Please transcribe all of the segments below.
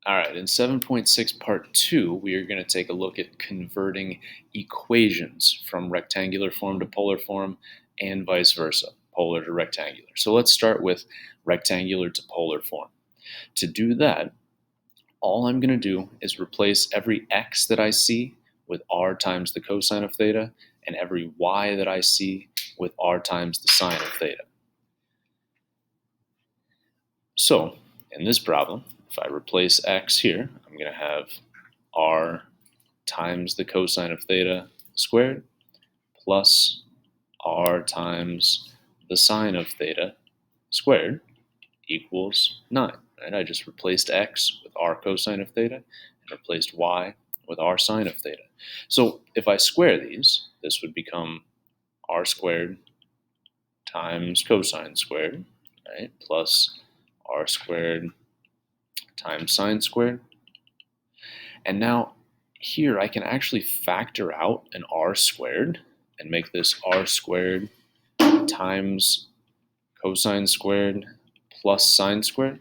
All right, in 7.6 part 2, we are going to take a look at converting equations from rectangular form to polar form and vice versa, polar to rectangular. So let's start with rectangular to polar form. To do that, all I'm going to do is replace every x that I see with r times the cosine of theta and every y that I see with r times the sine of theta. So in this problem, if I replace x here, I'm going to have r times the cosine of theta squared plus r times the sine of theta squared equals 9. Right? I just replaced x with r cosine of theta and replaced y with r sine of theta. So if I square these, this would become r squared times cosine squared, right, plus r squared times sine squared. And now here I can actually factor out an r squared and make this r squared times cosine squared plus sine squared.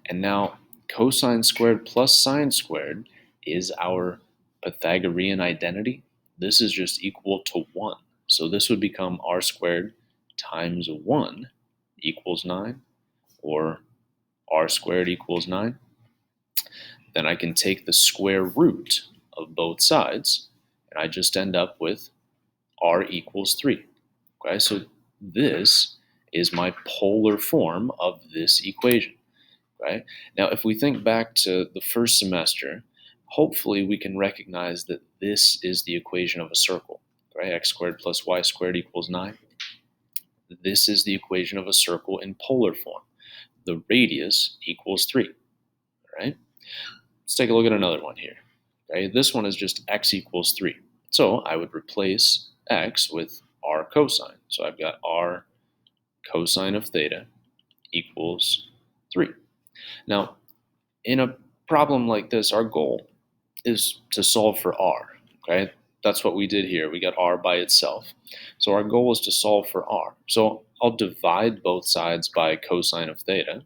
And now cosine squared plus sine squared is our Pythagorean identity. This is just equal to 1. So this would become r squared times 1 equals 9, or r squared equals 9. Then I can take the square root of both sides, and I just end up with r equals 3. Okay, so this is my polar form of this equation. Right? Now, if we think back to the first semester, hopefully we can recognize that this is the equation of a circle. Right? X squared plus y squared equals 9. This is the equation of a circle in polar form. The radius equals 3. Right? Let's take a look at another one here. Okay? This one is just x equals 3. So I would replace x with r cosine. So I've got r cosine of theta equals 3. Now, in a problem like this, our goal is to solve for r. Okay? That's what we did here. We got r by itself. So our goal is to solve for r. So I'll divide both sides by cosine of theta.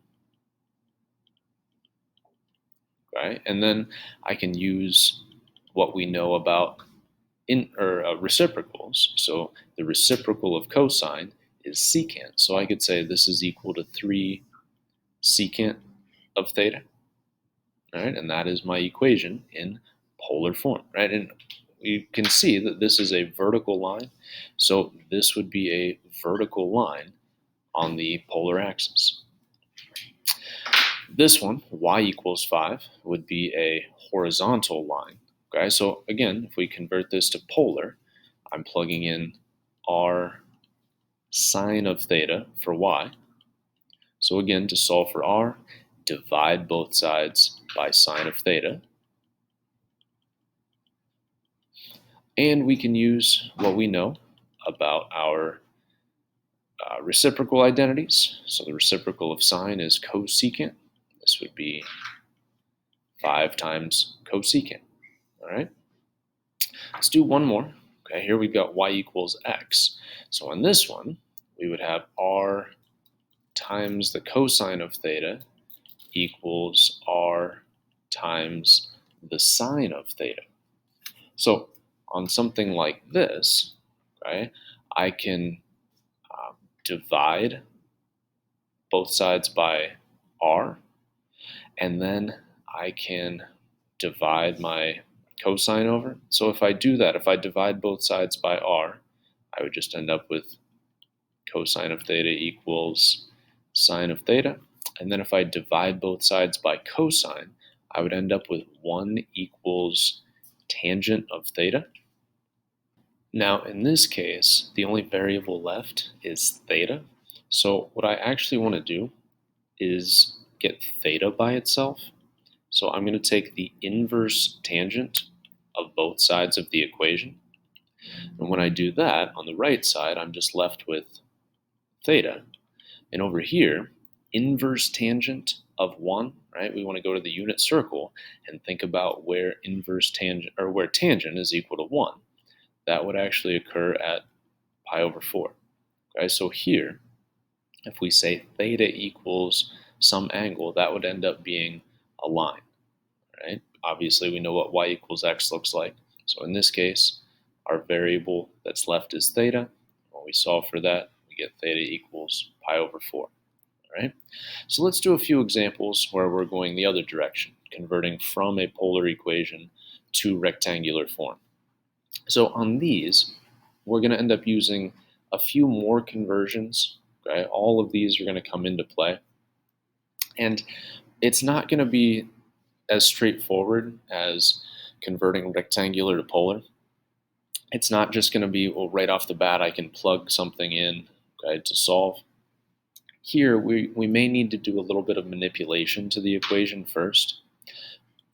Right? And then I can use what we know about reciprocals. So the reciprocal of cosine is secant. So I could say this is equal to 3 secant of theta. Right? And that is my equation in polar form. Right? And you can see that this is a vertical line. So this would be a vertical line on the polar axis. This one, y equals 5, would be a horizontal line. Okay, so again, if we convert this to polar, I'm plugging in r sine of theta for y. So again, to solve for r, divide both sides by sine of theta. And we can use what we know about our reciprocal identities. So the reciprocal of sine is cosecant. This would be 5 times cosecant. All right. Let's do one more. Okay, here we've got y equals x. So on this one, we would have r times the cosine of theta equals r times the sine of theta. So on something like this, right, I can divide both sides by r, and then I can divide my cosine over. So if I do that, if I divide both sides by r, I would just end up with cosine of theta equals sine of theta. And then if I divide both sides by cosine, I would end up with 1 equals tangent of theta. Now, in this case, the only variable left is theta. So what I actually want to do is get theta by itself. So I'm going to take the inverse tangent of both sides of the equation. And when I do that, on the right side, I'm just left with theta. And over here, inverse tangent of 1, right? We want to go to the unit circle and think about where inverse tangent, or where tangent is equal to 1. That would actually occur at pi over 4. Okay, so here, if we say theta equals some angle, that would end up being a line, right? Obviously, we know what y equals x looks like. So in this case, our variable that's left is theta. When we solve for that, we get theta equals pi over 4, right? So let's do a few examples where we're going the other direction, converting from a polar equation to rectangular form. So on these, we're going to end up using a few more conversions. Okay? All of these are going to come into play. And it's not going to be as straightforward as converting rectangular to polar. It's not just going to be, well, right off the bat, I can plug something in, okay, to solve. Here, we may need to do a little bit of manipulation to the equation first.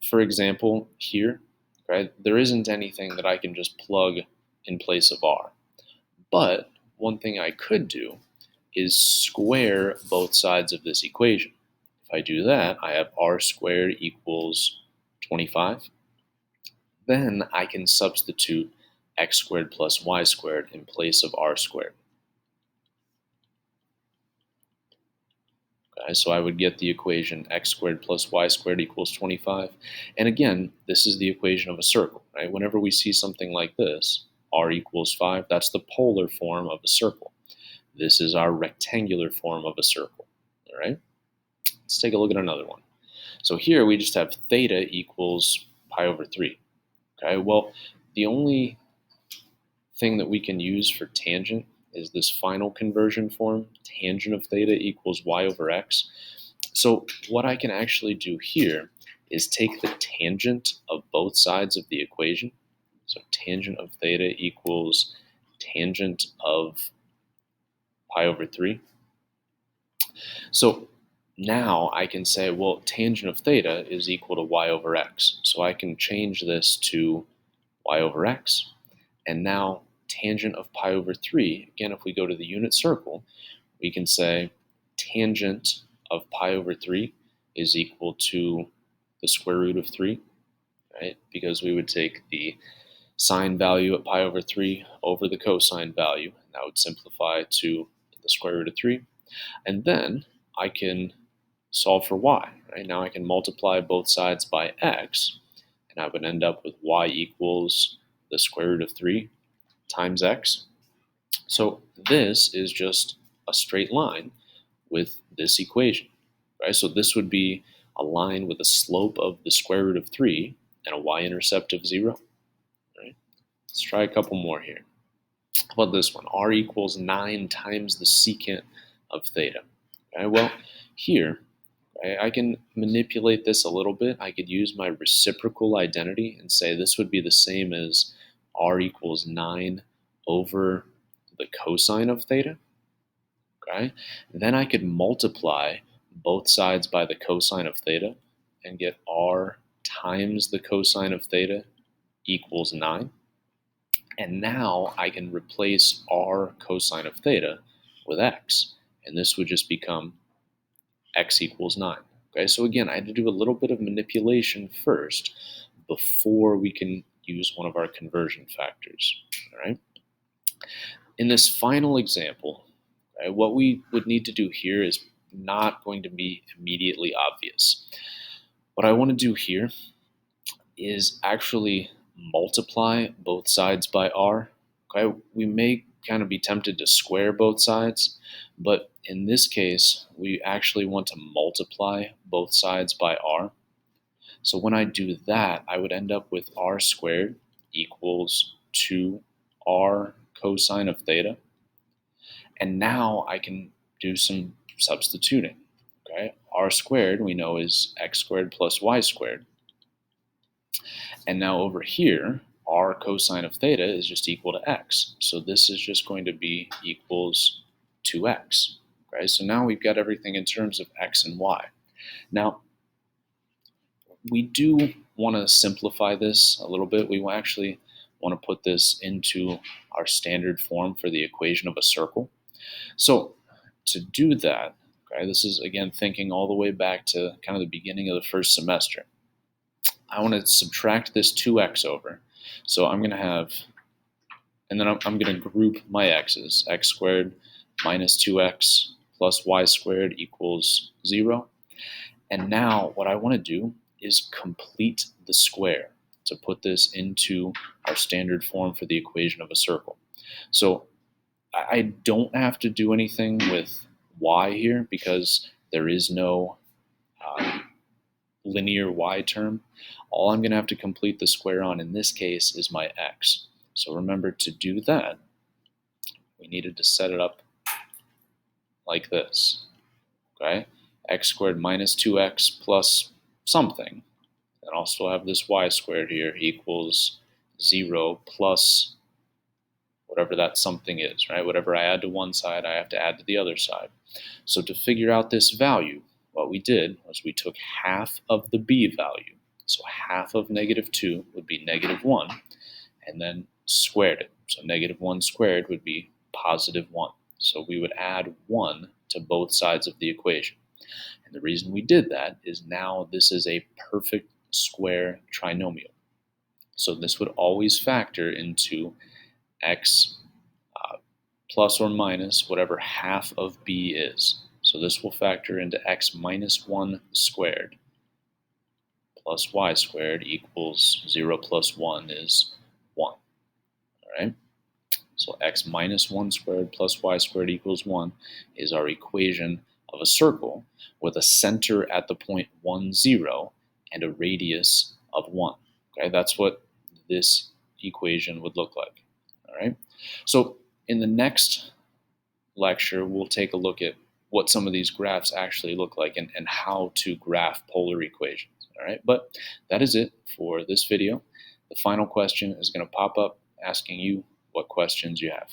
For example, here, right, there isn't anything that I can just plug in place of r. But one thing I could do is square both sides of this equation. If I do that, I have r squared equals 25. Then I can substitute x squared plus y squared in place of r squared. Okay, so I would get the equation x squared plus y squared equals 25. And again, this is the equation of a circle, right? Whenever we see something like this, r equals 5, that's the polar form of a circle. This is our rectangular form of a circle, all right? Let's take a look at another one. So here we just have theta equals pi over 3. Okay, well, the only thing that we can use for tangent is this final conversion form, tangent of theta equals y over x. So what I can actually do here is take the tangent of both sides of the equation. So tangent of theta equals tangent of pi over 3. So now I can say, well, tangent of theta is equal to y over x. So I can change this to y over x. And now tangent of pi over 3, again, if we go to the unit circle, we can say tangent of pi over 3 is equal to the square root of 3, right? Because we would take the sine value at pi over 3 over the cosine value. And that would simplify to the square root of 3. And then I can solve for y, right? Now I can multiply both sides by x, and I would end up with y equals the square root of 3 times x. So this is just a straight line with this equation, right? So this would be a line with a slope of the square root of 3 and a y-intercept of 0, right? Let's try a couple more here. How about this one? R equals 9 times the secant of theta. Okay, well, here, okay, I can manipulate this a little bit. I could use my reciprocal identity and say this would be the same as r equals 9 over the cosine of theta. Okay, then I could multiply both sides by the cosine of theta and get r times the cosine of theta equals 9. And now I can replace r cosine of theta with x. And this would just become x equals 9. Okay, so again, I had to do a little bit of manipulation first before we can use one of our conversion factors. All right. In this final example, right, what we would need to do here is not going to be immediately obvious. What I want to do here is actually multiply both sides by r. Okay, we may kind of be tempted to square both sides, but in this case, we actually want to multiply both sides by r. So when I do that, I would end up with r squared equals 2r cosine of theta. And now I can do some substituting. Okay, r squared we know is x squared plus y squared. And now over here, r cosine of theta is just equal to x. So this is just going to be equals 2x. Okay, so now we've got everything in terms of x and y. Now, we do want to simplify this a little bit. We actually want to put this into our standard form for the equation of a circle. So to do that, okay, this is again thinking all the way back to kind of the beginning of the first semester. I want to subtract this 2x over. So I'm going to have, and then I'm going to group my x's. X squared minus 2x plus y squared equals 0. And now what I want to do is complete the square to put this into our standard form for the equation of a circle. So I don't have to do anything with y here because there is no linear y term. All I'm going to have to complete the square on in this case is my x. So remember, to do that, we needed to set it up like this. Okay? X squared minus 2x plus something. And also have this y squared here equals 0 plus whatever that something is, right? Whatever I add to one side, I have to add to the other side. So to figure out this value, what we did was we took half of the b value. So half of -2 would be -1, and then squared it. So -1 squared would be +1. So we would add 1 to both sides of the equation. And the reason we did that is now this is a perfect square trinomial. So this would always factor into x plus or minus whatever half of b is. So this will factor into x minus 1 squared plus y squared equals 0 plus 1 is 1. All right? So x minus 1 squared plus y squared equals 1 is our equation of a circle with a center at the point 1, 0 and a radius of 1. Okay, that's what this equation would look like. All right. So in the next lecture, we'll take a look at what some of these graphs actually look like and how to graph polar equations. All right, but that is it for this video. The final question is going to pop up asking you what questions you have.